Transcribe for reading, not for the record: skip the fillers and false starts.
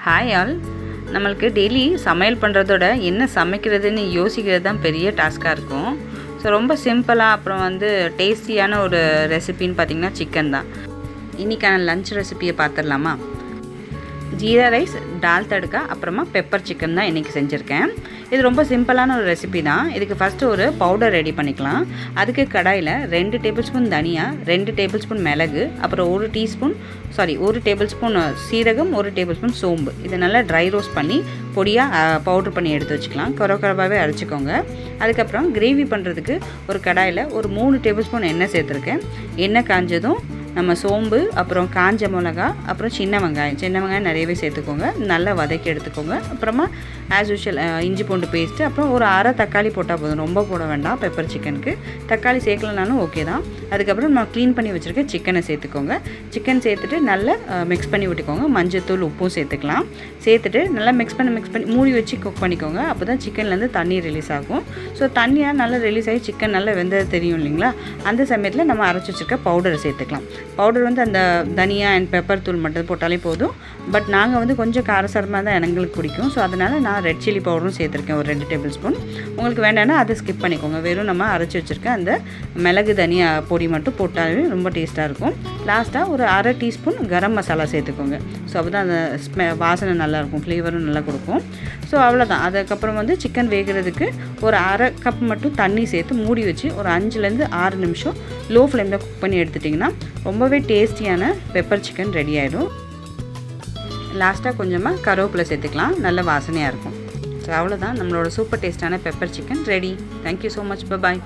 Hi all. நம்மளுக்கு daily சமையல் பண்ணுறதோட என்ன சமைக்கிறதுன்னு யோசிக்கிறது தான் பெரிய டாஸ்க்காக இருக்கும். ஸோ ரொம்ப சிம்பிளாக அப்புறம் டேஸ்டியான ஒரு ரெசிபின்னு பார்த்திங்கன்னா சிக்கன் தான். இன்றைக்கான லன்ச் ரெசிபியை பார்த்துடலாமா? ஜீரா ரைஸ், டால் தடுக்கா, அப்புறமா பெப்பர் சிக்கன் தான் இன்றைக்கி செஞ்சுருக்கேன். இது ரொம்ப சிம்பிளான ஒரு ரெசிபி தான். இதுக்கு ஃபஸ்ட்டு ஒரு பவுடர் ரெடி பண்ணிக்கலாம். அதுக்கு கடாயில் 2 டேபிள் ஸ்பூன் தனியா, 2 டேபிள் ஸ்பூன் மிளகு, அப்புறம் 1 டேபிள் ஸ்பூன் சீரகம், 1 டேபிள் ஸ்பூன் சோம்பு, இதை நல்லா ட்ரை ரோஸ்ட் பண்ணி பொடியாக பவுட்ரு பண்ணி எடுத்து வச்சுக்கலாம். குறவாகவே அரைச்சிக்கோங்க. அதுக்கப்புறம் கிரேவி பண்ணுறதுக்கு ஒரு கடாயில் ஒரு 3 டேபிள் ஸ்பூன் எண்ணெய் சேர்த்துருக்கேன். எண்ணெய் காஞ்சதும் நம்ம சோம்பு, அப்புறம் காஞ்ச மிளகா, அப்புறம் சின்ன வெங்காயம் நிறையவே சேர்த்துக்கோங்க. நல்லா வதக்கி எடுத்துக்கோங்க. அப்புறமா ஆஸ் யூஷுவல் இஞ்சி பூண்டு பேஸ்ட்டு, அப்புறம் ஒரு அரை தக்காளி போட்டால் போதும், ரொம்ப போட வேண்டாம். பெப்பர் சிக்கனுக்கு தக்காளி சேர்க்கலனாலும் ஓகே தான். அதுக்கப்புறம் நம்ம க்ளீன் பண்ணி வச்சுருக்க சிக்கனை சேர்த்துக்கோங்க. சிக்கன் சேர்த்துட்டு நல்லா மிக்ஸ் பண்ணி விட்டுக்கோங்க. மஞ்சத்தூள், உப்பும் சேர்த்துக்கலாம். சேர்த்துட்டு நல்லா மிக்ஸ் பண்ணி மூடி வச்சு குக் பண்ணிக்கோங்க. அப்போ தான் சிக்கன்லேருந்து தண்ணி ரிலீஸ் ஆகும். ஸோ தண்ணியாக நல்லா ரிலீஸ் ஆகி சிக்கன் நல்லா வெந்தது தெரியும் இல்லைங்களா? அந்த சமயத்தில் நம்ம அரைச்சி வச்சுருக்க பவுடரை சேர்த்துக்கலாம். பவுடர் அந்த தனியா அண்ட் பெப்பர் தூள் மட்டும் போட்டாலே போதும். பட் நாங்கள் கொஞ்சம் காரசாரமாக தான் எங்களுக்கு பிடிக்கும். ஸோ அதனால் நான் ரெட் சில்லி பவுடரும் சேர்த்துருக்கேன், ஒரு 2 டேபிள் ஸ்பூன். உங்களுக்கு வேண்டாம்னா அதை ஸ்கிப் பண்ணிக்கோங்க. வெறும் நம்ம அரைச்சி வச்சுருக்க அந்த மிளகு தனியா பொடி மட்டும் போட்டாலே ரொம்ப டேஸ்ட்டாக இருக்கும். லாஸ்ட்டாக ஒரு அரை டீஸ்பூன் கரம் மசாலா சேர்த்துக்கோங்க. ஸோ அப்போ தான் அந்த வாசனை நல்லாயிருக்கும், ஃப்ளேவரும் நல்லா கொடுக்கும். ஸோ அவ்வளோதான். அதுக்கப்புறம் சிக்கன் வேகிறதுக்கு ஒரு அரை கப் மட்டும் தண்ணி சேர்த்து மூடி வச்சு ஒரு 5லேருந்து 6 நிமிஷம் லோ ஃப்ளேமில் குக் பண்ணி எடுத்துட்டிங்கன்னா ரொம்பவே டேஸ்டியான பெப்பர் சிக்கன் ரெடி ஆகிடும். லாஸ்ட்டாக கொஞ்சமாக கருவேப்பிலை சேர்த்துக்கலாம், நல்ல வாசனையாக இருக்கும். ஸோ அவ்வளோதான், நம்மளோட சூப்பர் டேஸ்டான pepper chicken ready. Thank you so much. பாய்.